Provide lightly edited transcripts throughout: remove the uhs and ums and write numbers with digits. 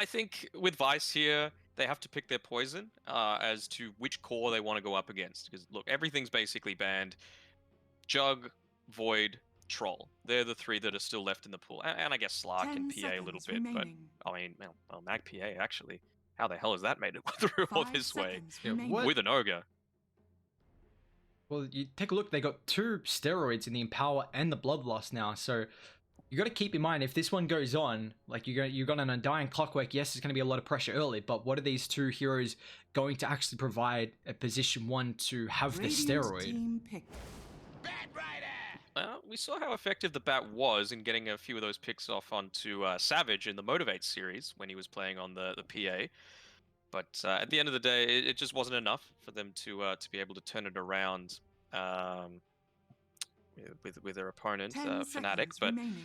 I think with Vice here, they have to pick their poison as to which core they want to go up against. Because look, everything's basically banned. Jug, Void, Troll. They're the three that are still left in the pool. And I guess Slark and 10 PA a little seconds bit. But remaining. I mean, well, Mag PA actually. How the hell has that made it through all 5 this way? seconds Yeah, remaining. what? With an ogre. Well, you take a look. They got 2 steroids in the Empower and the Bloodlust now. So you got to keep in mind, if this one goes on, like you got an Undying Clockwork. Yes, there's going to be a lot of pressure early, but what are these 2 heroes going to actually provide at position 1 to have the Radiant steroid? team picked. We saw how effective the Bat was in getting a few of those picks off onto Savage in the Motivate series when he was playing on the PA. But at the end of the day, it just wasn't enough for them to be able to turn it around with their opponent, 10 Fnatic. seconds But remaining.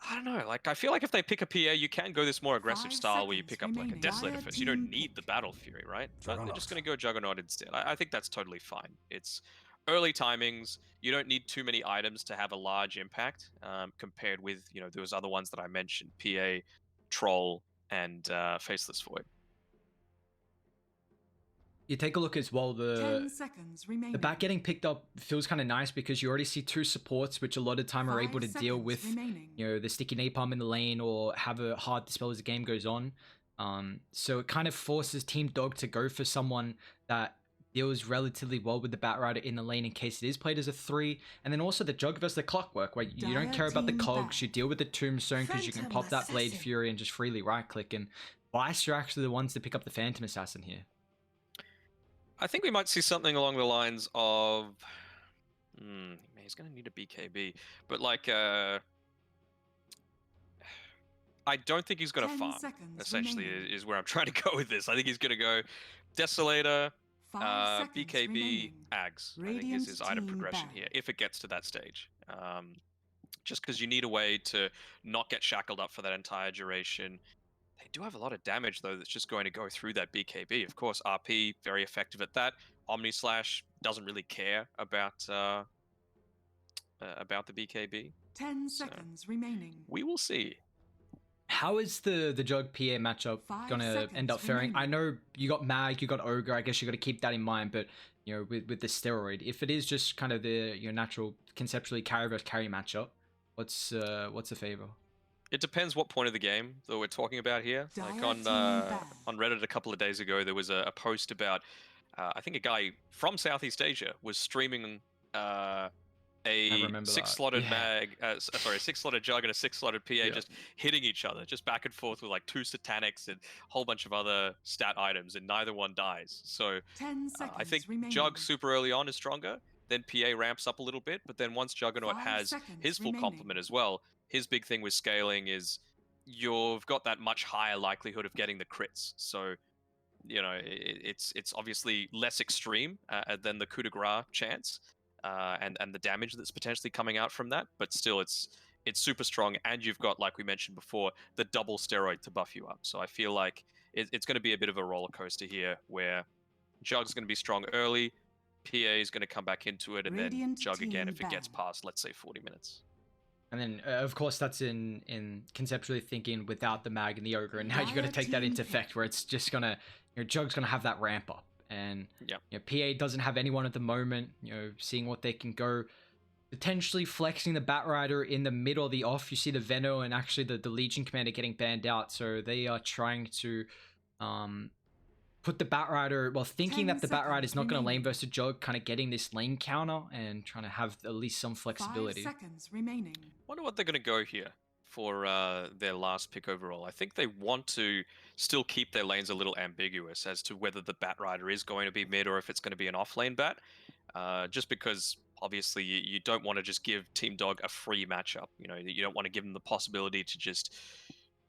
I don't know. Like, I feel like if they pick a PA, you can go this more aggressive 5 style where you seconds pick up like a remaining. Desolator Dire first. You don't team need the pick. Battle Fury, right? But they're Juggernaut. just going to go Juggernaut instead. I think that's totally fine. It's early timings. You don't need too many items to have a large impact compared with, those other ones that I mentioned, PA, Troll, and Faceless Void. You take a look as well, 10 seconds remaining. the Bat getting picked up feels kind of nice because you already see 2 supports, which a lot of time are 5 able to deal seconds with, remaining. the sticky napalm in the lane or have a hard dispel as the game goes on. So it kind of forces Team Dog to go for someone that deals relatively well with the Batrider in the lane in case it is played as a 3. And then also the Jug versus the Clockwork, where you don't Dire care about the team cogs, Bat. you deal with the Tombstone because you can Phantom pop that Blade Assassin. Fury and just freely right click. And Vice are actually the ones to pick up the Phantom Assassin here. I think we might see something along the lines of, he's going to need a BKB, but like, I don't think he's going to 10 farm. seconds Essentially, remaining. is where I'm trying to go with this. I think he's going to go Desolator, 5 seconds BKB, remaining. Ags. I think Radiant is his item team progression ban. here, if it gets to that stage. Just because you need a way to not get shackled up for that entire duration. They do have a lot of damage, though, that's just going to go through that BKB. Of course, RP, very effective at that. Omni Slash doesn't really care about the BKB. 10 So, seconds remaining. We will see. How is the Jug PA matchup 5 gonna end up seconds faring? I remaining. know you got Mag, you got Ogre. I guess you got to keep that in mind. But with the steroid, if it is just kind of the natural conceptually carry versus carry matchup, what's the favor? It depends what point of the game that we're talking about here. Like Dire on team ban. Reddit a couple of days ago, there was a post about I think a guy from Southeast Asia was streaming a remember that. 6-slotted Yeah. mag, a 6-slotted Jug and a 6-slotted PA Yeah. just hitting each other, just back and forth with like 2 Satanics and a whole bunch of other stat items, and neither one dies. So 10 seconds I think remaining. Jug super early on is stronger. Then PA ramps up a little bit, but then once Juggernaut 5 has seconds his full remaining. complement as well, his big thing with scaling is you've got that much higher likelihood of getting the crits. So, it's obviously less extreme than the coup de grace chance and the damage that's potentially coming out from that. But still, it's super strong, and you've got, like we mentioned before, the double steroid to buff you up. So I feel like it's going to be a bit of a roller coaster here, where Jug's going to be strong early. PA is going to come back into it, and then Radiant Jug again team if it gets ban. past, let's say, 40 minutes. And then, of course, that's in conceptually thinking without the Mag and the Ogre, and now you got to Dire take that team into pick. effect, where it's just gonna, Jug's gonna have that ramp up, and Yep. PA doesn't have anyone at the moment. Seeing what they can go, potentially flexing the Batrider in the middle of the off. You see the Veno and actually the Legion Commander getting banned out, so they are trying to put the Batrider, well, thinking 10 that the Batrider is seconds not going to lane remaining. versus Jug, kind of getting this lane counter and trying to have at least some 5 flexibility. seconds remaining. Wonder what they're going to go here for their last pick overall. I think they want to still keep their lanes a little ambiguous as to whether the Batrider is going to be mid or if it's going to be an off-lane Bat. Just because obviously you don't want to just give Team Dog a free matchup. You don't want to give them the possibility to just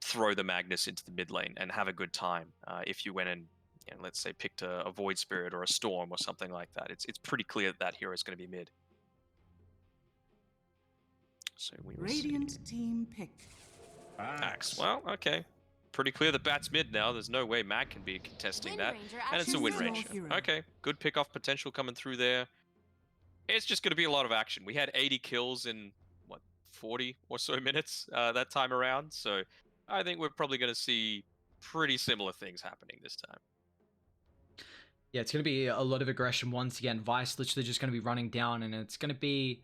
throw the Magnus into the mid lane and have a good time. If you went and let's say picked a Void Spirit or a Storm or something like that, it's pretty clear that hero is going to be mid. So we will Radiant see. team pick. Axe. Well, okay. Pretty clear the Bat's mid now. There's no way Mag can be contesting Wind that. Ranger And it's a actually Wind Choose your Ranger. hero. Okay, good pick-off potential coming through there. It's just going to be a lot of action. We had 80 kills in, 40 or so minutes that time around. So I think we're probably going to see pretty similar things happening this time. Yeah, it's going to be a lot of aggression once again. Vice literally just going to be running down, and it's going to be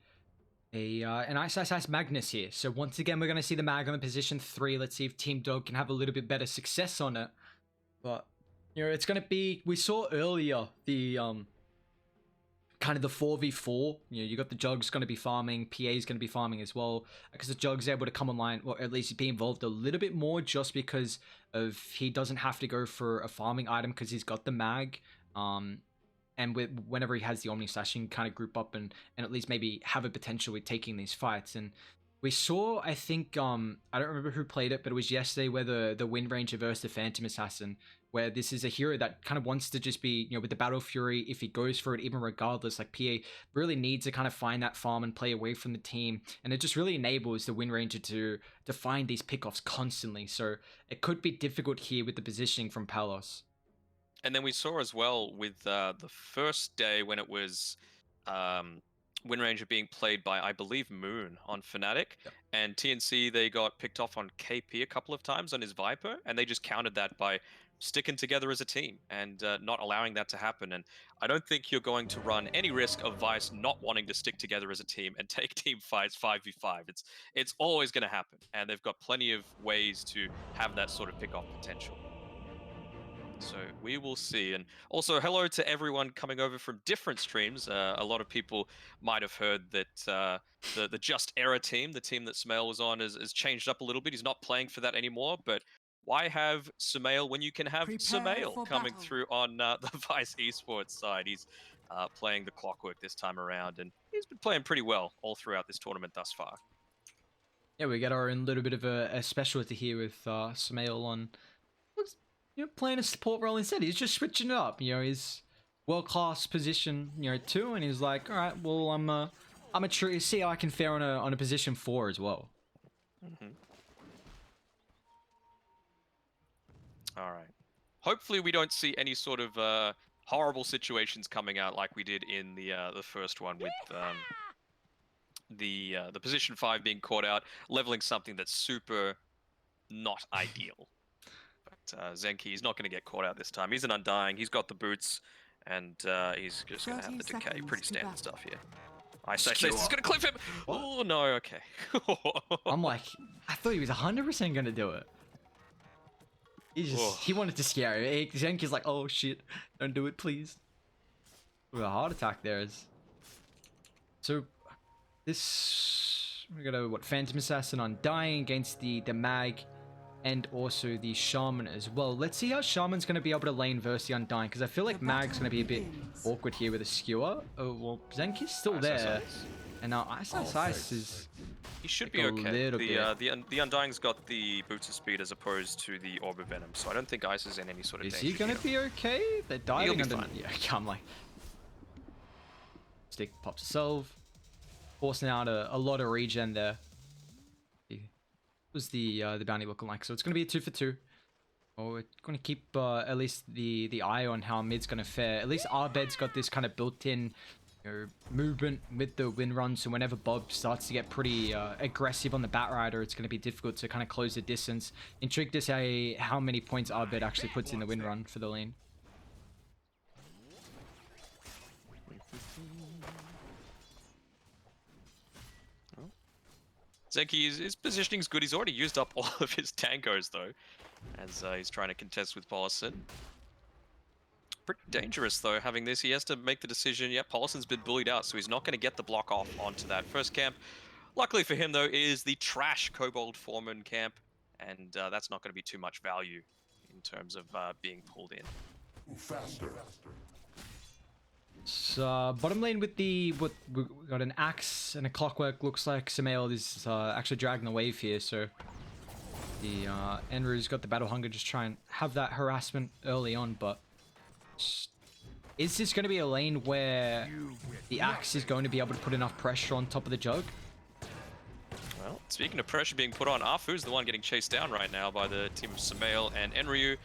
an Ice Magnus here. So once again, we're going to see the Mag on the position 3. Let's see if Team Dog can have a little bit better success on it. But, you know, it's going to be... We saw earlier the... kind of the 4v4, you know, you got the Jugs going to be farming, PA's going to be farming as well, because the Jug's able to come online, or at least be involved a little bit more, just because of he doesn't have to go for a farming item because he's got the mag, and whenever he has the Omni Slash, he can kind of group up and at least maybe have a potential with taking these fights. And we saw, I think, I don't remember who played it, but it was yesterday where the Wind Ranger versus the Phantom Assassin, where this is a hero that kind of wants to just be, you know, with the Battle Fury, if he goes for it, even regardless, like PA really needs to kind of find that farm and play away from the team. And it just really enables the Wind Ranger to find these pickoffs constantly. So it could be difficult here with the positioning from Palos. And then we saw as well with the first day when it was Wind Ranger being played by, I believe, Moon on Fnatic. Yep. And TNC, they got picked off on KP a couple of times on his Viper, and they just countered that by sticking together as a team and not allowing that to happen. And I don't think you're going to run any risk of Vice not wanting to stick together as a team and take team fights 5v5. It's always going to happen, and they've got plenty of ways to have that sort of pick-off potential. So we will see. And also, hello to everyone coming over from different streams. A lot of people might have heard that the Just Era team, the team that Sumail was on, has changed up a little bit. He's not playing for that anymore, but why have Sumail when you can have Sumail coming through on the Vice Esports side? He's playing the Clockwork this time around, and he's been playing pretty well all throughout this tournament thus far. Yeah, we get our own little bit of a specialty here with Sumail on... You know, playing a support role instead. He's just switching it up. You know, his world-class position, you know, 2, and he's like, all right, well, I'm a see how I can fare on a position 4 as well. Mm-hmm. All right. Hopefully, we don't see any sort of horrible situations coming out like we did in the first one with the position 5 being caught out, leveling something that's super not ideal. Zenki, he's not going to get caught out this time. He's an Undying. He's got the boots, and he's just going to have the decay. Pretty standard stuff here. Ice is going to clip him. What? Oh no, okay. I'm like, I thought he was 100% going to do it. He wanted to scare him. Zenki's like, oh shit, don't do it, please. Ooh, a heart attack there is. So this, we got a Phantom Assassin Undying against the Mag. And also the Shaman as well. Let's see how Shaman's going to be able to lane versus the Undying, because I feel like Mag's going to be a bit awkward here with a skewer. Oh, well, Zenki's still there. And now Ice is... He should be okay. The Undying's got the boots of speed as opposed to the Orb of Venom, so I don't think Ice is in any sort of danger. Is he going to be okay? They're diving under... Yeah, I'm like... Stick pops itself. Forcing out a lot of regen there. Was the bounty looking like? So it's going to be a 2 for 2. Oh, we're going to keep at least the eye on how mid's going to fare. At least Arbed's got this kind of built-in, you know, movement with the wind run. So whenever Bob starts to get pretty aggressive on the Batrider, it's going to be difficult to kind of close the distance. Intrigued to say how many points Arbed actually puts in the wind run for the lane. Zenki, his positioning's good. He's already used up all of his tangos, though, as he's trying to contest with Paulson. Pretty dangerous, though, having this. He has to make the decision. Yeah, Paulson's been bullied out, so he's not going to get the block off onto that first camp. Luckily for him, though, is the trash Kobold Foreman camp, and that's not going to be too much value in terms of being pulled in. Faster. So bottom lane with we got an axe and a clockwork. Looks like Sumail is actually dragging the wave here. So the Enru's got the battle hunger, just try and have that harassment early on. But is this going to be a lane where the axe is going to be able to put enough pressure on top of the Jug? Well, speaking of pressure being put on, Afu's the one getting chased down right now by the team of Sumail and Enryu.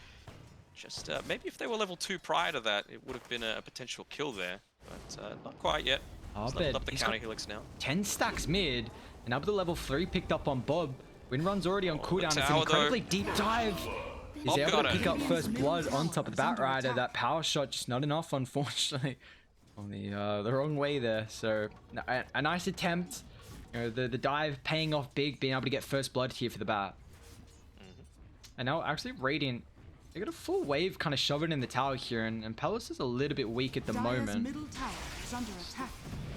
Just maybe if they were level 2 prior to that, it would have been a potential kill there, but not quite yet. Oh, He's leveled up the counter helix now. 10 stacks mid, and up to level 3 picked up on Bob. Windrun's already on Oh, the cooldown. It's an tower, incredibly though. deep dive. He's Bob able got to it. pick up first blood on top of the Radiant's middle tower is Batrider. under That power shot just not enough, unfortunately. On the wrong way there. So a nice attempt. You know, the dive paying off big, being able to get first blood here for the Bat. And now actually Radiant, they got a full wave kind of shoving in the tower here, and Palace is a little bit weak at the Dire's moment. middle tower is under attack.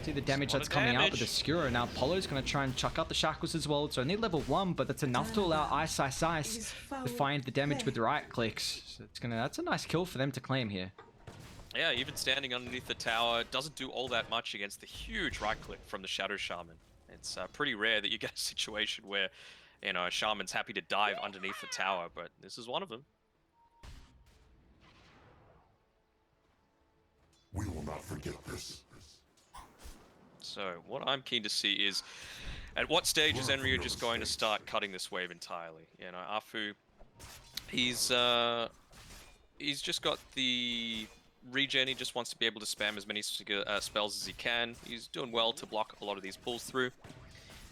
See the damage Lot that's of coming out with the damage. Skewer. Now Polo's going to try and chuck out the Shackles as well. It's only level 1, but that's enough to allow Ice to find the damage with the right clicks. So that's a nice kill for them to claim here. Yeah, even standing underneath the tower doesn't do all that much against the huge right click from the Shadow Shaman. It's pretty rare that you get a situation where, you know, a Shaman's happy to dive underneath the tower, but this is one of them. We will not forget this. So what I'm keen to see is, at what stage is Enryu just going to start cutting this wave entirely? You know, Afu, he's just got the regen. He just wants to be able to spam as many spells as he can. He's doing well to block a lot of these pulls through.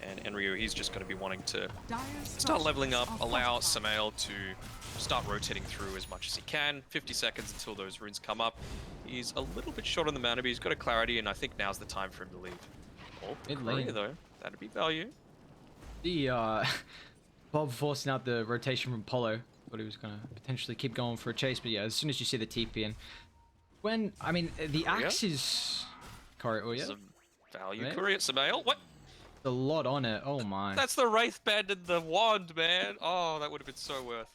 And Enryu, he's just going to be wanting to start leveling up, allow Samael to start rotating through as much as he can. 50 seconds until those runes come up. He's a little bit short on the mana, but he's got a clarity, and I think now's the time for him to leave. Oh, the Mid courier lane. though. That'd be value. The Bob forcing out the rotation from Polo. Thought he was going to potentially keep going for a chase, but yeah, as soon as you see the TP and when, I mean, the axe is... Oh yeah? There's a value Right. courier. Samael, what? A lot on it. Oh my. That's the Wraith Band and the wand, man. Oh, that would have been so worth.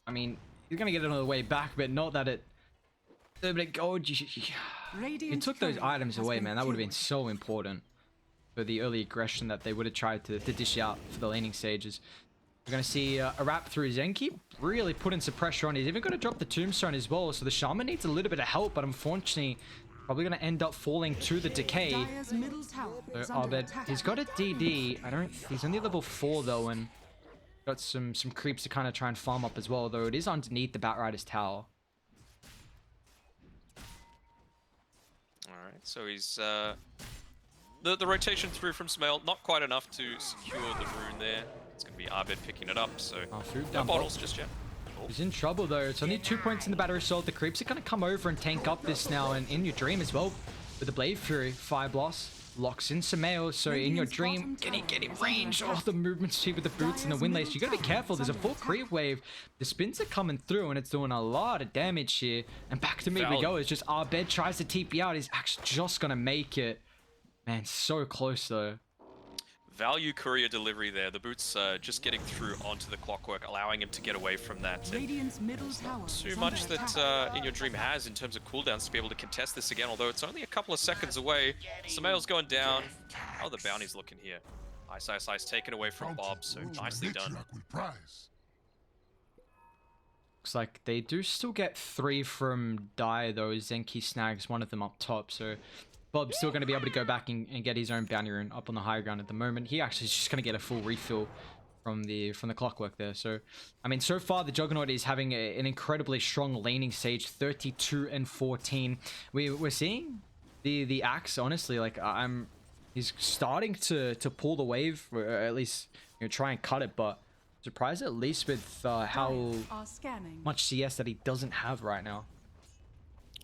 I mean, he's going to get it on the way back, but not that it... But it Radiant took those courier items has away, been man. That would have been killed. so important for the early aggression that they would have tried to dish out for the laning stages. We're going to see a wrap through Zenki, really putting some pressure on. He's even going to drop the Tombstone as well, so the Shaman needs a little bit of help, but unfortunately, probably going to end up falling to the decay. Dire's middle tower is So under Abed, attack. he's got a DD. He's only level 4 though, and got some creeps to kind of try and farm up as well, though it is underneath the Batrider's tower. Alright, so he's the rotation through from Samael, not quite enough to secure the rune there. It's gonna be Abed picking it up, so Food no down bottles just yet. Oh, He's in trouble though. It's only 2 points in the battery assault. The creeps are gonna come over and tank up this now, and in your dream as well with the Blade Fury. Fire Blast locks in Samael, so in your Radiant's dream, bottom get in tower is range. under Oh, the movement speed with the boots and the Dire's wind lace. middle You gotta be tower careful. is There's a under full attack. creep wave. The spins are coming through, and it's doing a lot of damage here. And back to me we Valid. go. It's just Abed tries to TP out. He's actually just gonna make it. Man, so close though. value courier delivery there. The boots just getting through onto the clockwork, allowing him to get away from that. And Radiant's middle tower too is much under that attack. In your dream has in terms of cooldowns to be able to contest this again, although it's only a couple of seconds away. Samael's going down. Oh, the bounty's looking here. Ice taken away from Bob, so nicely done. Looks like they do still get 3 from Die though. Zenki snags one of them up top, so Bob's still going to be able to go back and get his own bounty rune up on the high ground at the moment. He actually is just going to get a full refill from the clockwork there. So, I mean, so far the Juggernaut is having an incredibly strong laning stage, 32 and 14. We're seeing the axe, honestly, like he's starting to pull the wave, or at least try and cut it, but surprised at least with how Are scanning. much CS that he doesn't have right now.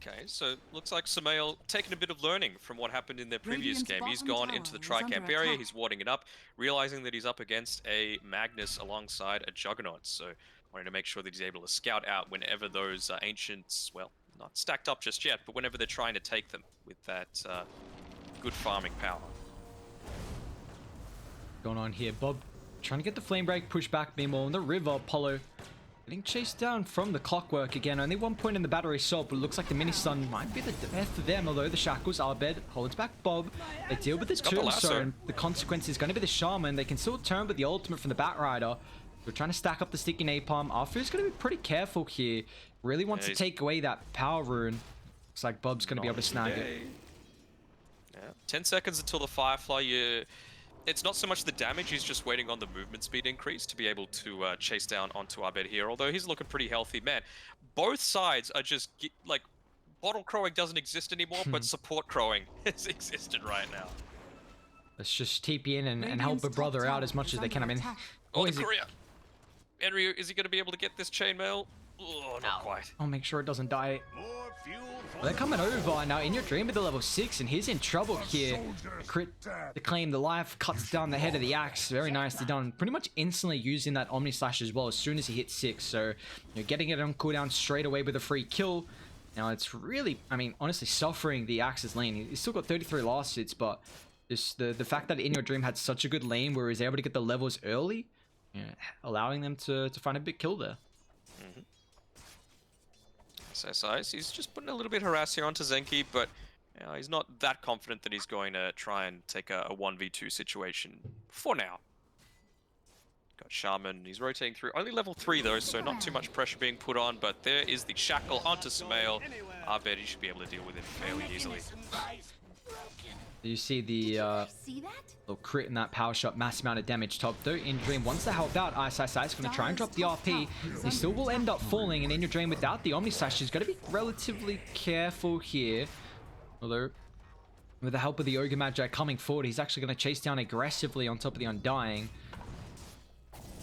Okay, so looks like Samael taking a bit of learning from what happened in their previous Radiant's game. He's bottom gone into the tower is Tricamp under area, attack. he's warding it up, realizing that he's up against a Magnus alongside a Juggernaut. So wanting to make sure that he's able to scout out whenever those Ancients, well, not stacked up just yet, but whenever they're trying to take them with that good farming power. Going on here, Bob trying to get the flame break push back. Meanwhile, in the river, Apollo getting chased down from the clockwork again. Only 1 point in the battery assault, but it looks like the mini stun might be the death for them. Although the shackles are bed, holds back Bob. They deal with the got the lasso. tombstone. The consequence is going to be the shaman. They can still turn with the ultimate from the Batrider. We're trying to stack up the sticky napalm. Arthur's going to be pretty careful here. Really wants Yeah, to take away that power rune. Looks like Bob's going to be able to snag it. Today. Yeah, 10 seconds until the Firefly. It's not so much the damage, he's just waiting on the movement speed increase to be able to chase down onto Abed here, although he's looking pretty healthy. Man, both sides are just, like, bottle crowing doesn't exist anymore, but support crowing has existed right now. Let's just TP in and help Radiant's a brother top out as much tower as they is can. I under mean, attack. Oh, the is it- courier. Enryu, is he going to be able to get this chainmail? Oh, not quite. I'll make sure it doesn't die. More fuel for They're coming over now. In your dream with the level 6, and he's in trouble here. The crit to claim the life, cuts down the head of the axe. Very nicely done. Pretty much instantly using that Omni Slash as well as soon as he hits 6. So you're getting it on cooldown straight away with a free kill. Now it's really, I mean, honestly, suffering the axe's lane. He's still got 33 last hits, but just the fact that In Your Dream had such a good lane where he was able to get the levels early, allowing them to find a big kill there. SSIs, he's just putting a little bit of harass here onto Zenki, but he's not that confident that he's going to try and take a 1v2 situation for now. Got Shaman, he's rotating through. Only level 3 though, so not too much pressure being put on, but there is the shackle onto Sumail. I bet he should be able to deal with it fairly easily. You see the little crit in that power shot, mass amount of damage top though. In Dream wants to help out. Ice is going to try and drop the RP. He still will end up falling, and In Your Dream without the Omni Slash is going to be relatively careful here. Although, with the help of the Ogre Magi coming forward, he's actually going to chase down aggressively on top of the Undying.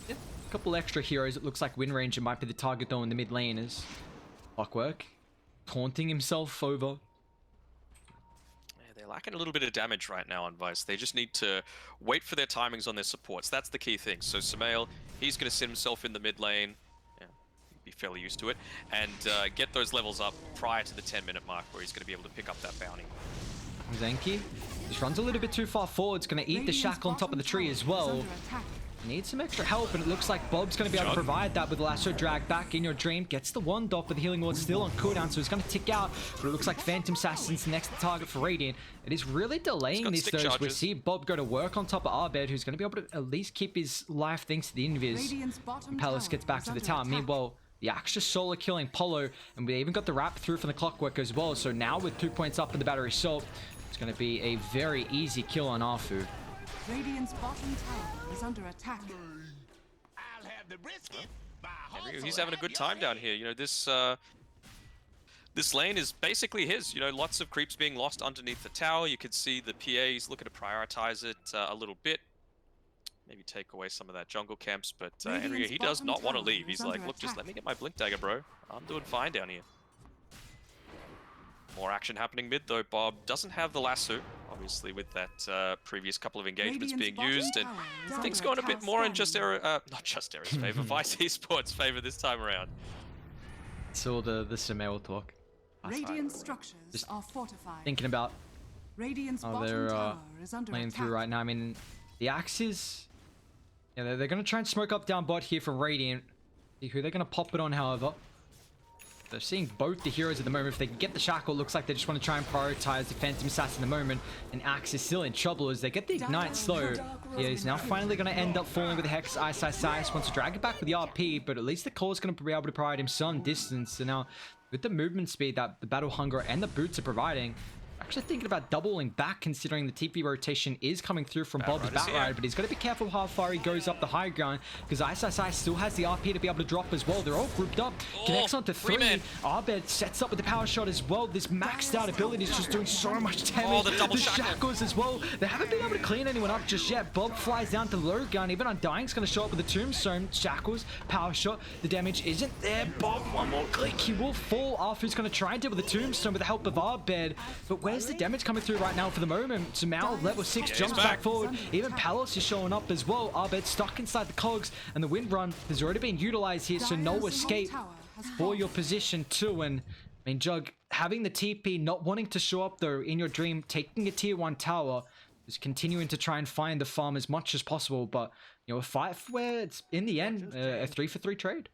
Yep, a couple extra heroes. It looks like Wind Ranger might be the target though in the mid lane as Clockwork taunting himself over. They're lacking a little bit of damage right now on Vice. They just need to wait for their timings on their supports. That's the key thing. So Sumail, he's going to sit himself in the mid lane. Yeah, be fairly used to it. And get those levels up prior to the 10-minute mark where he's going to be able to pick up that bounty. Zenki just runs a little bit too far forward. It's going to eat the shackle on top of the tree as well. Needs some extra help, and it looks like Bob's going to be able to provide that with Lasso Drag back. In Your Dream gets the one dot, but the Healing Ward's still on cooldown, so he's going to tick out. But it looks like Phantom Assassin's the next target for Radiant. It is really delaying this though, as we see Bob go to work on top of Arbed, who's going to be able to at least keep his life thanks to the Invis. Palace gets back to the tower. Meanwhile, the Axe just solo killing Polo, and we even got the wrap through from the Clockwork as well. So now with 2 points up in the Battery Assault, it's going to be a very easy kill on Arfu. Radiant's bottom tower is under attack. I'll have the brisket. He's having a good time down here. You know, this lane is basically his. You know, lots of creeps being lost underneath the tower. You could see the PA's looking to prioritize it a little bit. Maybe take away some of that jungle camps, but Henry, he does not want to leave. He's like, look, just let me get my Blink Dagger, bro. I'm doing fine down here. More action happening mid, though. Bob doesn't have the lasso, obviously, with that previous couple of engagements being used, and things going a bit more in just not just Era's favor, Vice Esports' favor this time around. Saw the Sumail talk. Radiant structures are fortified. Thinking about Radiant's how bottom they're tower is under playing attack. through right now. I mean, the Axes, yeah, they're going to try and smoke up down bot here from Radiant. See who they're going to pop it on, however. They're seeing both the heroes at the moment. If they can get the shackle, it looks like they just want to try and prioritize the Phantom Assassin at the moment. And Axe is still in trouble as they get the Ignite slow. Yeah, he's now finally going to end up falling with the Hex. Ice wants to drag it back with the RP, but at least the core is going to be able to provide him some distance. So now, with the movement speed that the Battle Hunger and the boots are providing, actually thinking about doubling back, considering the TP rotation is coming through from Bob's Batrider, but he's got to be careful how far he goes up the high ground, because Ice still has the RP to be able to drop as well. They're all grouped up, connects onto 3. Arbed sets up with the power shot as well. This maxed out ability is just doing so much damage. The shackles as well. They haven't been able to clean anyone up just yet. Bob flies down to low gun. Even Undying's going to show up with the tombstone. Shackles, power shot. The damage isn't there. Bob, one more click. He will fall. Arthur's going to try and deal with the tombstone with the help of Arbed, but where's the damage coming through right now for the moment? Sumail, level 6, jumps back forward. Even Palos is showing up as well. Arbed stuck inside the cogs, and the wind run has already been utilized here, so no escape for your position too. And I mean, Jug, having the TP, not wanting to show up though in your dream, taking a tier 1 tower, is continuing to try and find the farm as much as possible, but you know, a fight where it's in the end a 3-for-3 trade.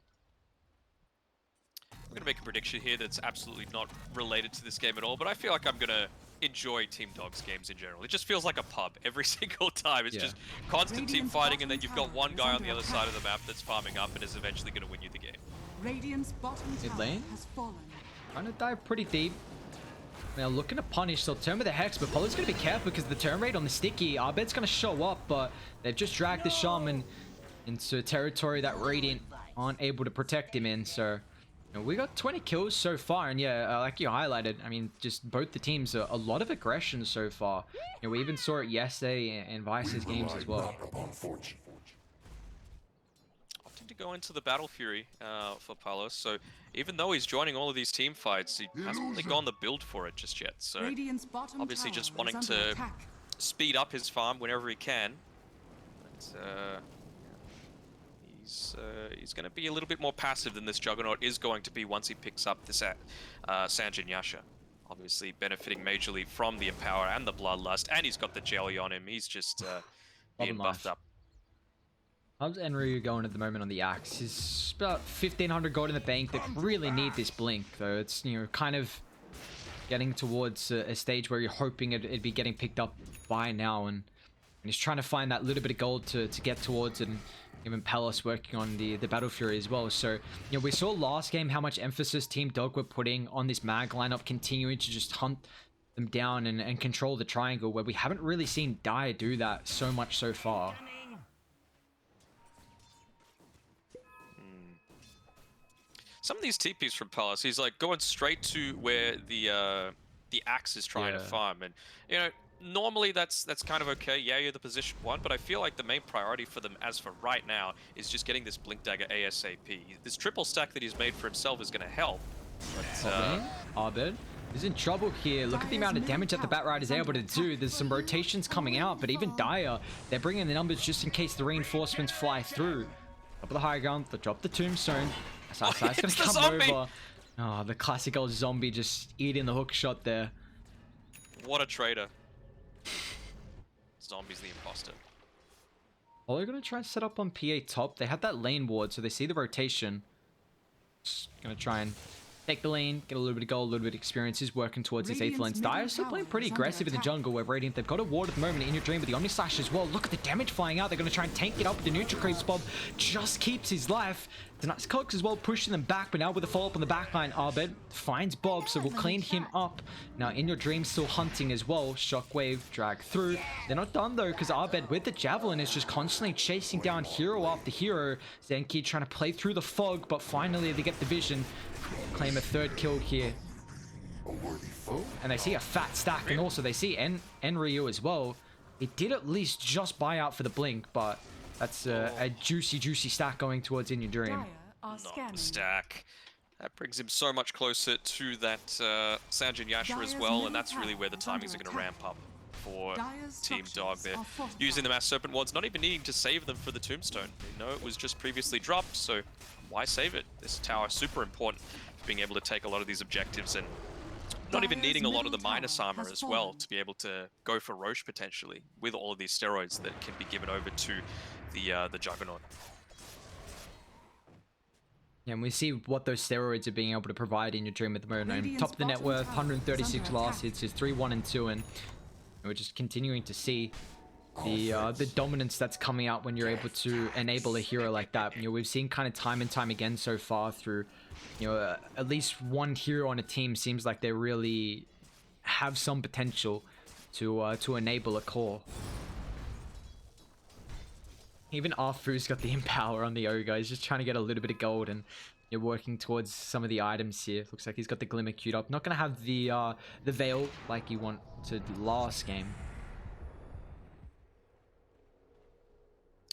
I'm going to make a prediction here that's absolutely not related to this game at all, but I feel like I'm going to enjoy Team Dog's games in general. It just feels like a pub every single time. It's just constant team fighting, and then you've got one guy on the other side of the map that's farming up and is eventually going to win you the game. Radiant's bottom Mid tower lane? has fallen. Trying to dive pretty deep. Now looking to punish, so turn with the Hex, but Polo's going to be careful because the turn rate on the sticky, Arbed's going to show up, but they've just dragged the Shaman into territory that Radiant aren't able to protect him in, so you know, we got 20 kills so far, and yeah, like you highlighted, I mean, just both the teams, a lot of aggression so far. You know, we even saw it yesterday in Vice's games as well. to go into the Battle Fury for Palos. So even though he's joining all of these team fights, he hasn't really gone the build for it just yet. So Radiant's bottom obviously tower just is wanting under to attack. speed up his farm whenever he can. But, he's going to be a little bit more passive than this Juggernaut is going to be once he picks up this Sanjin Yasha. Obviously benefiting majorly from the Empower and the Bloodlust, and he's got the Jelly on him. He's just being buffed up. How's Enryu going at the moment on the Axe? He's about 1500 gold in the bank. They really need this blink, though. It's, you know, kind of getting towards a stage where you're hoping it'd be getting picked up by now, and he's trying to find that little bit of gold to get towards it. And even Palos working on the Battle Fury as well. So, you know, we saw last game how much emphasis Team Dog were putting on this mag lineup, continuing to just hunt them down and control the triangle, where we haven't really seen Dire do that so much so far. Some of these TPs from Palos, he's like going straight to where the Axe is trying to farm, and you know, normally that's kind of okay. Yeah, you're the position one, but I feel like the main priority for them as for right now is just getting this Blink Dagger ASAP. This triple stack that he's made for himself is going to help. But Arbed is in trouble here. Look at the amount of damage that the Batrider is able to do. There's some rotations coming out, but even Dire, they're bringing the numbers just in case the reinforcements fly through. Up of the high ground, they drop the tombstone. That's going to come over. Oh, the classic old zombie just eating the hook shot there. What a traitor. Zombie's the imposter. Well, they're going to try and set up on PA top. They have that lane ward, so they see the rotation. Just going to try and take the lane, get a little bit of gold, a little bit of experience. He's working towards his 8th lane. Dire still playing pretty aggressive in the jungle, where Radiant, they've got a ward at the moment in your dream with the Omni Slash as well. Look at the damage flying out. They're going to try and tank it up with the neutral creeps. Bob just keeps his life. The nice Cox as well, pushing them back, but now with a follow-up on the backline, Arbed finds Bob, so we'll clean him up. Now, in your dream, still hunting as well. Shockwave, drag through. They're not done, though, because Arbed with the Javelin is just constantly chasing down hero after hero. Zenki trying to play through the fog, but finally they get the vision. Claim a 3rd kill here. And they see a fat stack, and also they see Enryu as well. It did at least just buy out for the blink, but that's a juicy stack going towards In Your Dream. Dire are Not scanning. the stack. That brings him so much closer to that Sanjin Yasha as Dire's well, and middle that's really where the tower is timings are under going to attack. ramp up for Dire's Team Dog. structures They're are fortified. using the Mass Serpent Wards, not even needing to save them for the Tombstone. They know it was just previously dropped, so why save it? This tower is super important for being able to take a lot of these objectives, and not even Dire's needing a lot of the middle minus tower armor has as well fallen. to be able to go for Roche potentially with all of these steroids that can be given over to the Juggernaut. Yeah, and we see what those steroids are being able to provide In Your Dream at the moment. Radiant's Top of the net bottom worth, tower 136 is under last attack. hits, is 3-1 and 2, and we're just continuing to see the dominance that's coming out when you're able to enable a hero like that. You know, we've seen kind of time and time again so far through, you know, at least one hero on a team seems like they really have some potential to enable a core. Even Arfu's got the Empower on the Ogre. He's just trying to get a little bit of gold, and you're working towards some of the items here. Looks like he's got the Glimmer queued up. Not going to have the Veil like you wanted last game.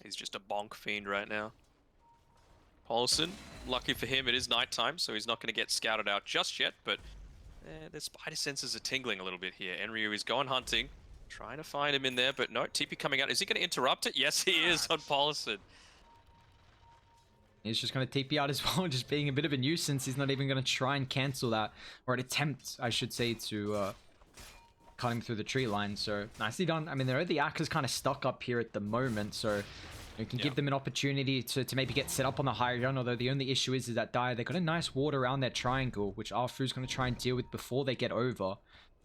He's just a bonk fiend right now. Paulson, lucky for him, it is nighttime, so he's not going to get scouted out just yet, but the spider senses are tingling a little bit here. Enryu is going hunting, trying to find him in there, but no, TP coming out. Is he going to interrupt it? Yes, he is on Paulson. He's just going to TP out as well, just being a bit of a nuisance. He's not even going to try and cancel that, or an attempt, I should say, to cut him through the tree line. So nicely done. I mean, the Axe is kind of stuck up here at the moment, so you can give them an opportunity to maybe get set up on the higher ground. Although the only issue is that Dire, they've got a nice ward around their triangle, which Arfu's going to try and deal with before they get over.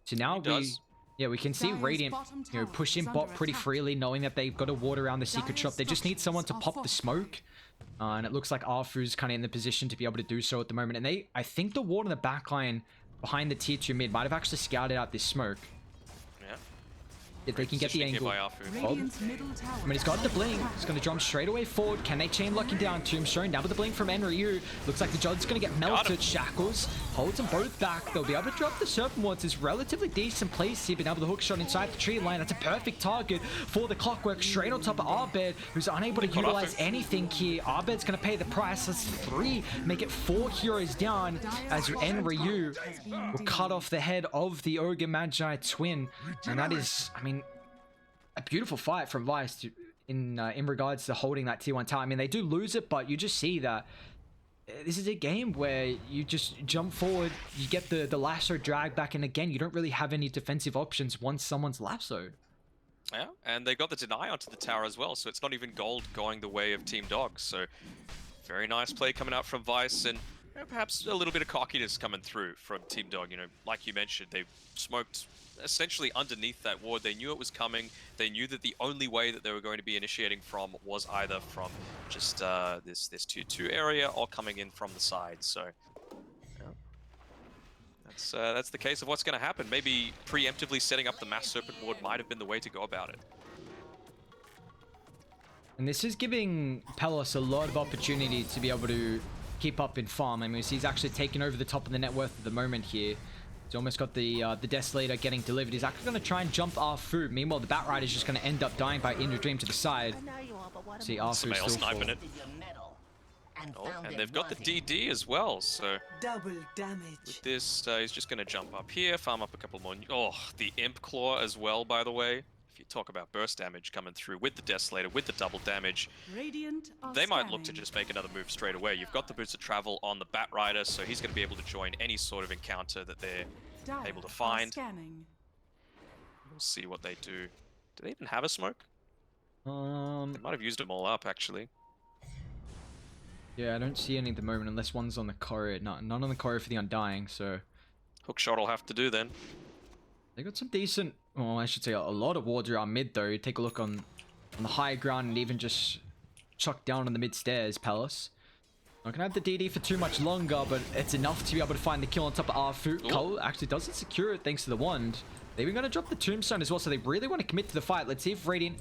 So now we can see Dire's Radiant, bottom you know, tower push in is bot under pretty attack. freely, knowing that they've got a ward around the secret Dire's shop. They just need someone to structures pop the are smoke. And it looks like Arfu's kind of in the position to be able to do so at the moment. And I think the ward in the backline behind the tier 2 mid might have actually scouted out this smoke. Yeah. if they can get the Positioning here angle. by Afu. Radiant's middle tower. I mean, he's got the blink. He's going to jump straight away forward. Can they chain lock him down? Tombstone down with the blink from Enryu. Looks like the Jud's going to get melted. Shackles holds them both back. They'll be able to drop the Serpent Wards. It's relatively decent place here. Been able to hook shot inside the tree line. That's a perfect target for the Clockwork. Straight on top of Arbed, who's unable to utilize anything here. Arbed's going to pay the price. That's 3. Make it 4 heroes down as Enryu will cut off the head of the Ogre Magi twin. And that is, I mean, a beautiful fight from Vice in regards to holding that tier 1 tower. I mean, they do lose it, but you just see that this is a game where you just jump forward, you get the lasso drag back, and again, you don't really have any defensive options once someone's lassoed. Yeah, and they got the deny onto the tower as well, so it's not even gold going the way of Team Dog. So very nice play coming out from Vice, and perhaps a little bit of cockiness coming through from Team Dog. You know, like you mentioned, they smoked essentially underneath that ward. They knew it was coming. They knew that the only way that they were going to be initiating from was either from just this tier 2 area or coming in from the side. So yeah. That's the case of what's going to happen. Maybe preemptively setting up the mass serpent ward might have been the way to go about it. And this is giving Pelos a lot of opportunity to be able to keep up in farm. I mean, he's actually taking over the top of the net worth at the moment here. He's almost got the Desolator getting delivered. He's actually going to try and jump Afu. Meanwhile, the Bat Rider's just going to end up dying by In Your Dream to the side. See, Afu still sniping it. Oh, and they've got the DD as well, so Double damage. with this, he's just going to jump up here, farm up a couple more. Oh, the Imp Claw as well, by the way. If you talk about burst damage coming through with the Desolator, with the double damage, Radiant are they might look to scanning. just make another move straight away. You've got the boots of travel on the Bat Rider, so he's going to be able to join any sort of encounter that they're Dire able to are find. Scanning. We'll see what they do. Do they even have a smoke? They Yeah, might have used them all up, actually. I don't see any at the moment unless one's on the corridor. None on the corridor for the Undying, so Hookshot will have to do then. they got some decent, well, I should say a lot of wards around mid though. Take a look on the high ground and even just chuck down on the mid stairs, Pelos. Not gonna have the DD for too much longer, but it's enough to be able to find the kill on top of Afu. Cole actually doesn't secure it thanks to the wand. They're even gonna drop the Tombstone as well, so they really want to commit to the fight. Let's see if Radiant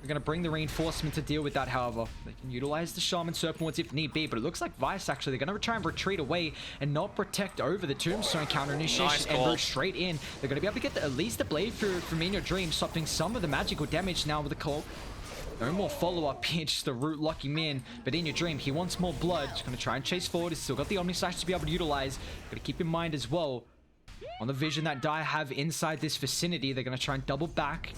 are gonna bring the reinforcement to deal with that. However, they can utilize the Shaman Serpent Wards if need be, but it looks like Vice actually, they're gonna try and retreat away and not protect over the Tombstone counter initiation and go straight in. They're gonna be able to get at least the blade through from In Your Dream, stopping some of the magical damage now with the Cole. No more follow-up here, just the root lock him in. But In Your Dream, he wants more blood. Just going to try and chase forward. He's still got the Omni Slash to be able to utilize. Got to keep in mind as well, on the vision that Dire have inside this vicinity, they're going to try and double back.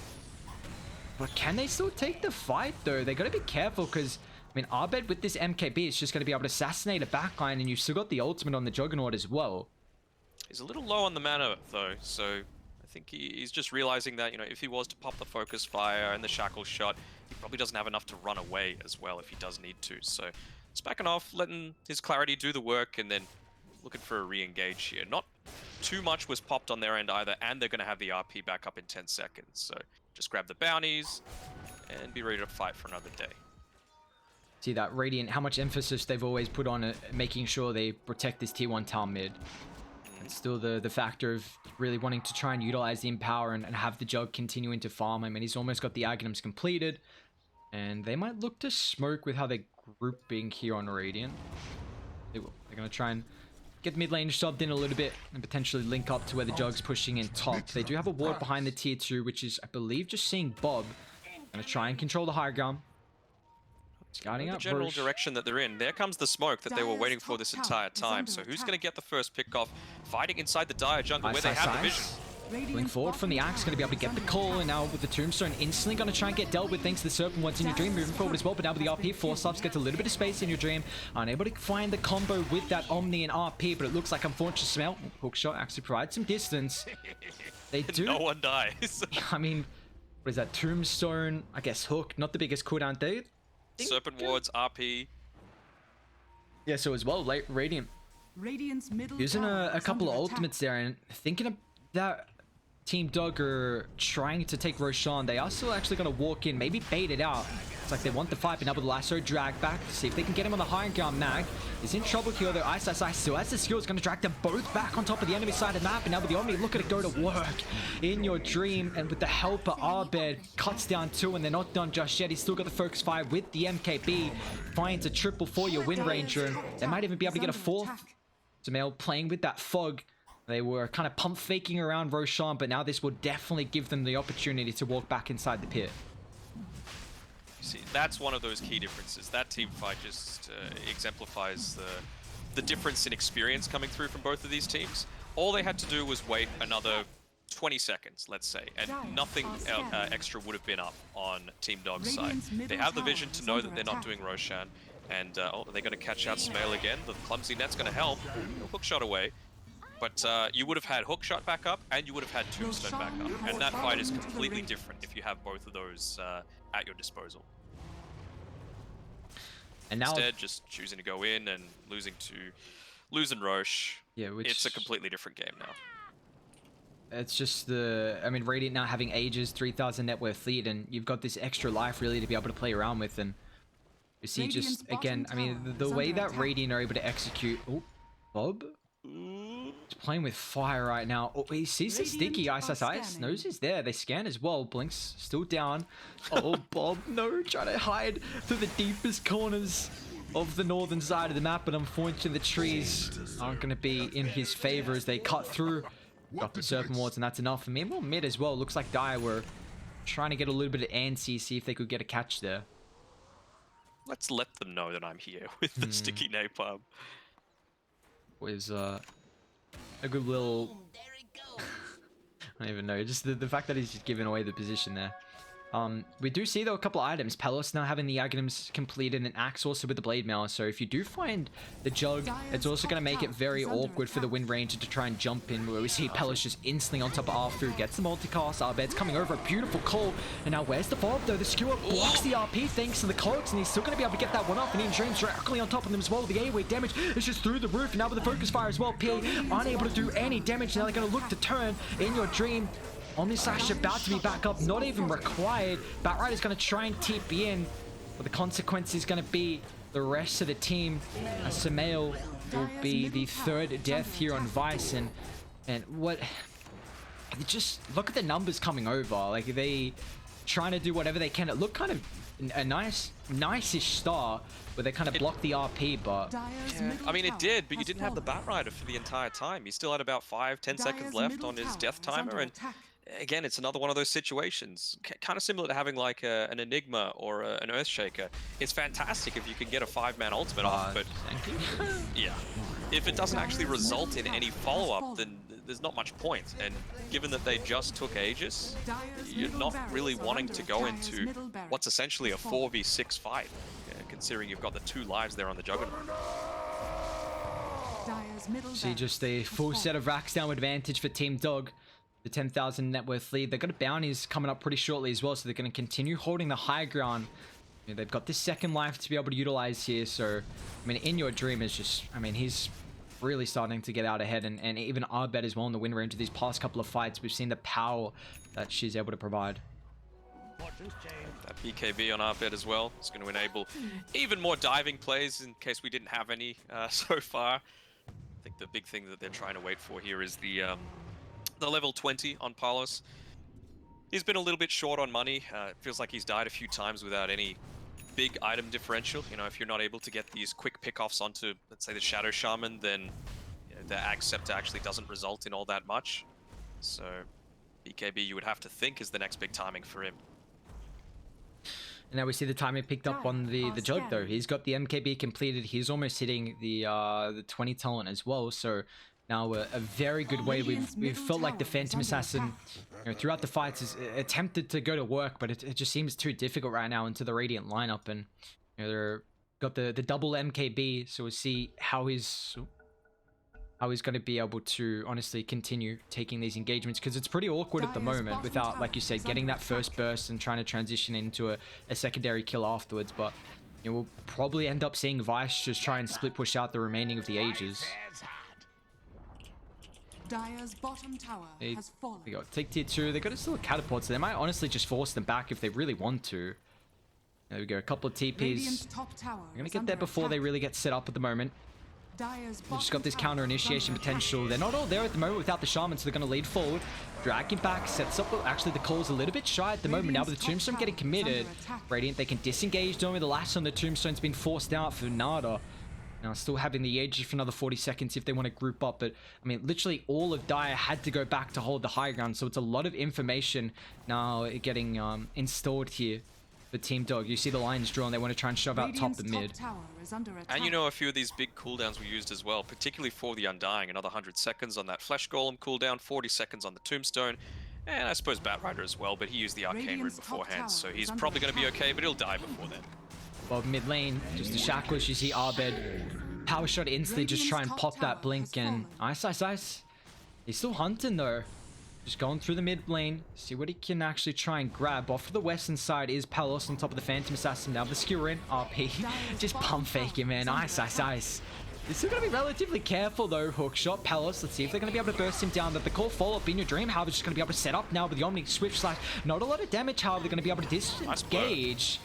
But can they still take the fight, though? They got to be careful, because, I mean, Arbed with this MKB is just going to be able to assassinate a backline, and you've still got the ultimate on the Juggernaut as well. He's a little low on the mana, though, so I think he's just realizing that, you know, if he was to pop the Focus Fire and the Shackle Shot, he probably doesn't have enough to run away as well if he does need to. So he's backing off, letting his Clarity do the work, and then looking for a re-engage here. Not too much was popped on their end either, and they're going to have the RP back up in 10 seconds. So just grab the bounties and be ready to fight for another day. See that Radiant, how much emphasis they've always put on it, making sure they protect this tier 1 town mid. It's still the factor of really wanting to try and utilize the Empower and have the Jug continuing to farm. I mean, he's almost got the Aghanims completed. And they might look to smoke with how they're grouping here on Radiant. They will. They're going to try and get the mid lane subbed in a little bit and potentially link up to where the Jug's pushing in top. They do have a ward behind the tier 2, which is, I believe, just seeing Bob. Going to try and control the high ground. Scouting The out general Bruce. direction that they're in. There comes the smoke that they were waiting for this entire time. So who's going to get the first pick off? Fighting inside the Dire jungle where they have the vision. Link forward from the Axe, going to be able to get the call, and now with the Tombstone instantly going to try and get dealt with thanks to the Serpent Wards In Your Dream moving forward as well, but now with the RP, Force Ups gets a little bit of space In Your Dream, unable to find the combo with that Omni and RP, but it looks like unfortunate smell. Hookshot actually provides some distance. They do. No one dies. I mean, what is that? Tombstone, I guess Hook, not the biggest cooldown there. Serpent Wards, RP. Yeah, so as well, late Radiant Radiant's middle using tower a is couple of under attack. ultimates there, and thinking of that Team Dog are trying to take Roshan. They are still actually going to walk in, maybe bait it out. It's like they want the fight, but now with Lasso drag back. See if they can get him on the high ground. Mag is in trouble here, though. Ice still has the skills, going to drag them both back on top of the enemy side of the map. And now with the Omni, look at it go to work. In Your Dream, and with the helper, Arbed cuts down 2, and they're not done just yet. He's still got the focus fire with the MKB. Finds a triple for your Wind Ranger. They might even be able to get a 4th. Sumail playing with that fog. They were kind of pump faking around Roshan, but now this will definitely give them the opportunity to walk back inside the pit. You see, that's one of those key differences. That team fight just exemplifies the difference in experience coming through from both of these teams. All they had to do was wait another 20 seconds, let's say, and nothing extra would have been up on Team Dog's side. They have the vision to know that they're not doing Roshan, and they're going to catch out Sumail again. The clumsy net's going to help. Hook shot away. But you would have had Hookshot back up, and you would have had Tombstone back up. And that fight is completely different if you have both of those at your disposal. And now, instead, just choosing to go in and losing Roche. Yeah, it's a completely different game now. It's just I mean, Radiant now having Aegis, 3,000 net worth lead, and you've got this extra life really to be able to play around with. And you see, just again, I mean, the way that Radiant are able to execute. Oh, Bob. He's playing with fire right now. Oh, he sees the sticky Ice. Knows he's there. They scan as well. Blinks still down. Oh, Bob, no. Trying to hide through the deepest corners of the northern side of the map. But unfortunately, the trees aren't going to be in his favor as they cut through. Drop the Serpent Wards, and that's enough for me. Well, mid as well. Looks like Dire were trying to get a little bit of antsy, see if they could get a catch there. Let's let them know that I'm here with the sticky napalm. Was a good little I don't even know, just the fact that he's just giving away the position there. We do see though a couple of items. Pelos now having the items completed, and Axe also with the blade mail. So if you do find the jug, it's also going to make it very awkward for the Wind Ranger to try and jump in, where we see Pelos just instantly on top of Arthur, gets the multicast. Arbed's coming over, a beautiful call. And now where's the Bob though? The skewer blocks the RP thanks to the cloaks, and he's still going to be able to get that one off. And in Dreams directly on top of them as well. The A-weight damage is just through the roof. And now with the focus fire as well, PA unable to do any damage. Now they're going to look to turn In Your Dream. Omnislash about to be back up, not even required. Batrider's going to try and TP in, but the consequence is going to be the rest of the team. Sumail will be the 3rd death here on Vice, and what? Just look at the numbers coming over. Like they trying to do whatever they can. It looked kind of a nice-ish start where they kind of blocked the RP, but yeah, I mean it did, but you didn't have the Batrider for the entire time. He still had about 5-10 seconds left on his death timer, and again, it's another one of those situations, kind of similar to having like an Enigma or an Earthshaker. It's fantastic if you can get a 5-man ultimate off, but yeah, if it doesn't actually result in any follow-up, then there's not much point. And given that they just took Aegis, you're not really wanting to go into what's essentially a 4v6 fight, considering you've got the 2 lives there on the Juggernaut. See, just a full set of racks down advantage for Team Dog. The 10,000 net worth lead. They've got a bounties coming up pretty shortly as well, so they're going to continue holding the high ground. You know, they've got this 2nd life to be able to utilize here, so I mean, In Your Dream is just, I mean, he's really starting to get out ahead, and even Arbed as well in the Wind Ranger. These past couple of fights, we've seen the power that she's able to provide. That BKB on Arbed as well is going to enable even more diving plays in case we didn't have any so far. I think the big thing that they're trying to wait for here is the level 20 on Palos. He's been a little bit short on money. It feels like he's died a few times without any big item differential. You know, if you're not able to get these quick pickoffs onto, let's say, the Shadow Shaman, then you know, the Axe Scepter actually doesn't result in all that much. So BKB, you would have to think, is the next big timing for him. And now we see the timing picked up on the Jug though. He's got the MKB completed. He's almost hitting the 20 talent as well. So now a very good way. We've felt like the Phantom Assassin, you know, throughout the fights has attempted to go to work, but it just seems too difficult right now into the Radiant lineup. And you know, they're got the double MKB, so we'll see how he's going to be able to honestly continue taking these engagements, because it's pretty awkward at the moment without, like you said, getting that first burst and trying to transition into a secondary kill afterwards. But you know, we'll probably end up seeing Vice just try and split push out the remaining of the Ages. Dire's bottom tower They has fallen. got take tier 2. They got a still a catapult, so they might honestly just force them back if they really want to. There we go, a couple of TPs. Radiant's top tower I'm gonna is get there under before they attack. really get set up at the moment. Dire's They just got this bottom counter tower is initiation under attack. potential. They're not all there at the moment without the shaman, so they're gonna lead forward. Dragging back, sets up. Actually, the call's a little bit shy at the moment now, with the Radiant's tombstone top getting tower is under committed. attack. Radiant, they can disengage. Don't the last on the tombstone's been forced out for Nada. Now, still having the edge for another 40 seconds if they want to group up. But, I mean, literally all of Dire had to go back to hold the high ground. So it's a lot of information now getting installed here for Team Dog. You see the lines drawn. They want to try and shove out top Radiant's the mid. top tower is under attack. And you know, a few of these big cooldowns were used as well, particularly for the Undying. Another 100 seconds on that Flesh Golem cooldown, 40 seconds on the Tombstone, and I suppose Batrider as well, but he used the Arcane Rune Radiant's top beforehand, so tower he's is under probably going to be attack. okay, but he'll die before then. Well, mid lane, just a shackles. You see Arbed power shot instantly, just try and Radiant's pop top that tower blink, has and fallen. ice. He's still hunting though. Just going through the mid lane, see what he can actually try and grab. Off to the western side is Palos on top of the Phantom Assassin. Now the skill in RP, just pump faking, man. Ice. They're still gonna be relatively careful though. Hook shot, Palos. Let's see if they're gonna be able to burst him down. The call follow up in your dream. However, just gonna be able to set up now with the Omni Swift Slash. Not a lot of damage, however, they're gonna be able to disengage.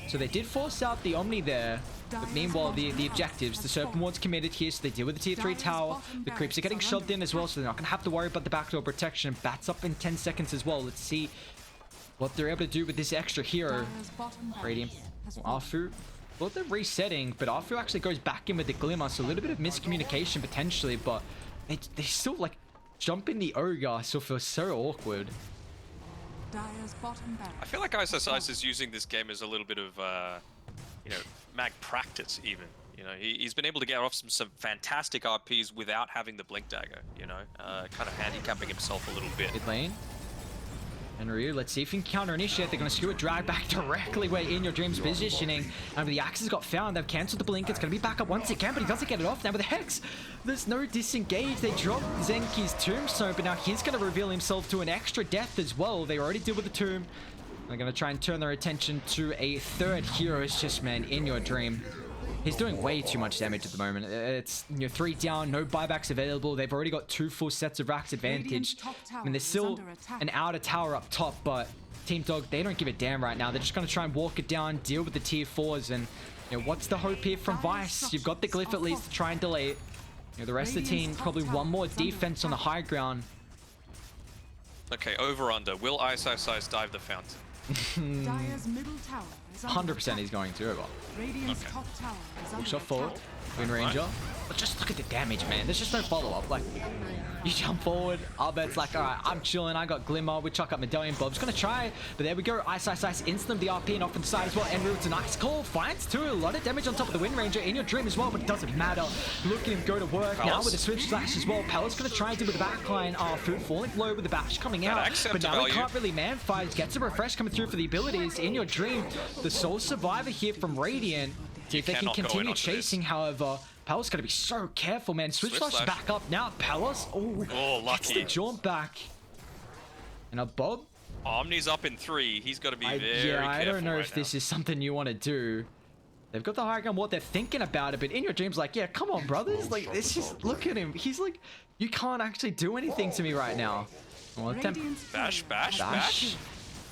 So they did force out the Omni there. But meanwhile, the objectives, the Serpent Ward's committed here, so they deal with the tier 3 tower. The creeps are getting shoved in as well, so they're not going to have to worry about the backdoor protection. Bats up in 10 seconds as well. Let's see what they're able to do with this extra hero. Dire's bottom barracks Radiant. has fallen. Arfu. Thought they're resetting, but Arfu actually goes back in with the Glimmer, so a little bit of miscommunication potentially, but they still like jump in the Ogre, so it feels so awkward. Dire's bottom barracks. I feel like Ice is using this game as a little bit of, you know, mag practice even. You know, he's been able to get off some fantastic RPs without having the Blink Dagger, you know, kind of handicapping himself a little bit. Mid lane. And Ryu, let's see if he can counter initiate. They're going to skew a drag back directly where In Your Dream's positioning. And the Axes got found. They've cancelled the blink. It's going to be back up once again, but he doesn't get it off now with the Hex. There's no disengage. They drop Zenki's Tombstone, but now he's going to reveal himself to an extra death as well. They already deal with the Tomb. They're going to try and turn their attention to a third hero. It's just, man, In Your Dream. He's doing way too much damage at the moment. It's, you know, 3 down, no buybacks available. They've already got 2 full sets of racks advantage. Radiant's top tower I mean, there's is still under attack. an outer tower up top, but Team Dog, they don't give a damn right now. They're just going to try and walk it down, deal with the tier 4s, and, you know, what's the hope here from Vice? You've got the glyph at least to try and delay it. You know, the rest of the team, Radiant's top probably tower one more is under defense on the attack. high ground. Okay, over under. Will Ice dive the fountain? Dire's middle tower is under 100% attack. he's going to. Over. Radiant's Okay. top tower is under Shot forward. attack. Wind Ranger. But just look at the damage, man. There's just no follow-up. Like, you jump forward. Arbet's like, alright, I'm chilling. I got Glimmer. We chuck up Medallion. Bob's gonna try. But there we go. Ice. Instant the RP and off to the side as well. Enru, it's a nice call. Finds too. A lot of damage on top of the Wind Ranger. In Your Dream as well, but it doesn't matter. Look at him go to work. Now Palace. with the Switch Slash as well. Palace gonna try and do with the backline. Food falling low with the bash coming out. accept But now value. he can't really man fight. Gets a refresh coming through for the abilities. In Your Dream. The sole survivor here from Radiant. See if they can cannot go in continue onto this. chasing, however. Palos got to be so careful, man. Switch Swift Slash slash. back up now. Palos, Oh, gets the lucky. jaunt back. And now Bob, Omni's up in 3. He's got to be very I careful don't know right if this is something you want to do. They've got the high ground, what they're thinking about it, but In Your Dream's like, yeah, come on, brothers. Like, it's just, look at him. He's like, you can't actually do anything to me right now. Well, attempt Radiant's Bash, flame bash, has bash.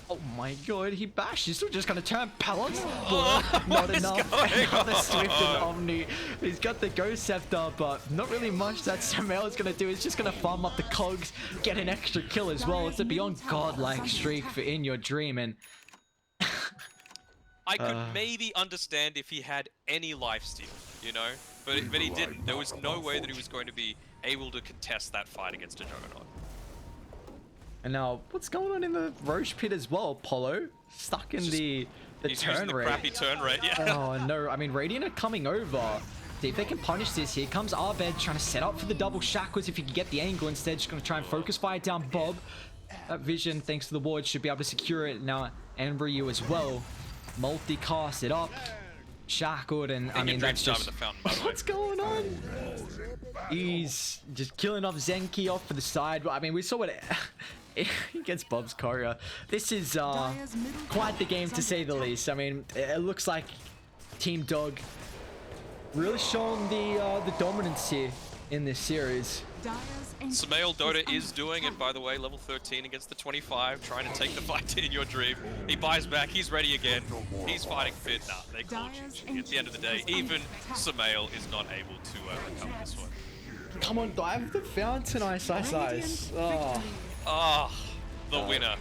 Oh my god, he bashed. He's still just gonna turn Palos. What Not is enough. going Another Swift and on? Omni. He's got the Ghost Scepter, but not really much that Samel is gonna do. He's just gonna farm up the cogs, get an extra kill as well. It's a beyond godlike streak for In Your Dream, and I could maybe understand if he had any lifesteal, you know? But he didn't. There was no way that he was going to be able to contest that fight against a Juggernaut. and now what's going on in the Roche pit as well? Polo stuck in Just- the He's using turn the rate. crappy turn rate, yeah. Oh no, I mean Radiant are coming over. See if they can punish this. Here comes Arbed trying to set up for the double shackles if he can get the angle. Instead, just going to try and focus fire down Bob. That vision, thanks to the ward, should be able to secure it now. And Ryu as well. Multicast it up. Shackled, and I And mean your that's dreams time just at the fountain, by the way. what's going on. He's just killing off Zenki off for the side. I mean, we saw what against Bob's Courier. This is Dire's middle quite the tower game is to say the under least. I mean, it looks like Team Dog really showing the dominance here in this series. Dire's ancient Samael Dota under is doing it, attack. by the way, level 13 against the 25, trying to take the fight in your dream. He buys back, he's ready again. He's fighting fit. Nah, they call GG. At the end of the day, even Samael is not able to recover this one. Come on, dive the fountain, ice. Radiant Oh. victory. Ah, the winner.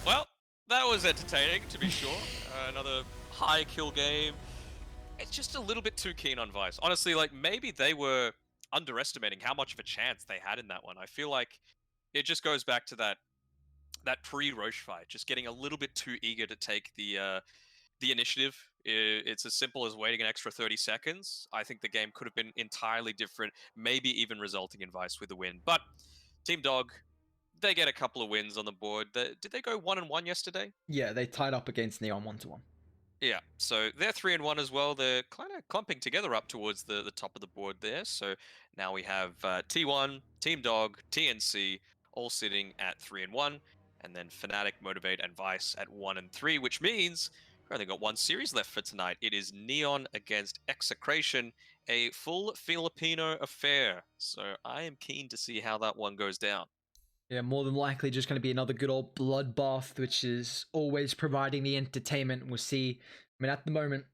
Well, that was entertaining, to be sure. Another high kill game. It's just a little bit too keen on Vice. Honestly, like, maybe they were underestimating how much of a chance they had in that one. I feel like it just goes back to that pre-Roche fight, just getting a little bit too eager to take the initiative. It's as simple as waiting an extra 30 seconds. I think the game could have been entirely different, maybe even resulting in Vice with a win. But Team Dog, they get a couple of wins on the board. Did they go 1-1 yesterday? Yeah, they tied up against Neon 1-1. Yeah, so they're 3-1 as well. They're kind of clumping together up towards the top of the board there. So now we have T1, Team Dog, TNC all sitting at 3-1, and then Fnatic, Motivate, and Vice at 1-3, which means we've only got one series left for tonight. It is Neon against Execration, a full Filipino affair. So I am keen to see how that one goes down. Yeah, more than likely just going to be another good old bloodbath, which is always providing the entertainment. We'll see. I mean, at the moment,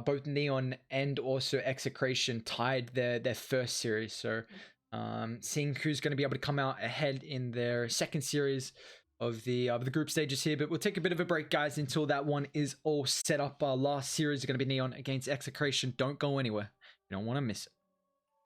both Neon and also Execration tied their first series. So seeing who's going to be able to come out ahead in their second series of the group stages here. But we'll take a bit of a break, guys, until that one is all set up. Our last series is going to be Neon against Execration. Don't go anywhere. You don't want to miss it.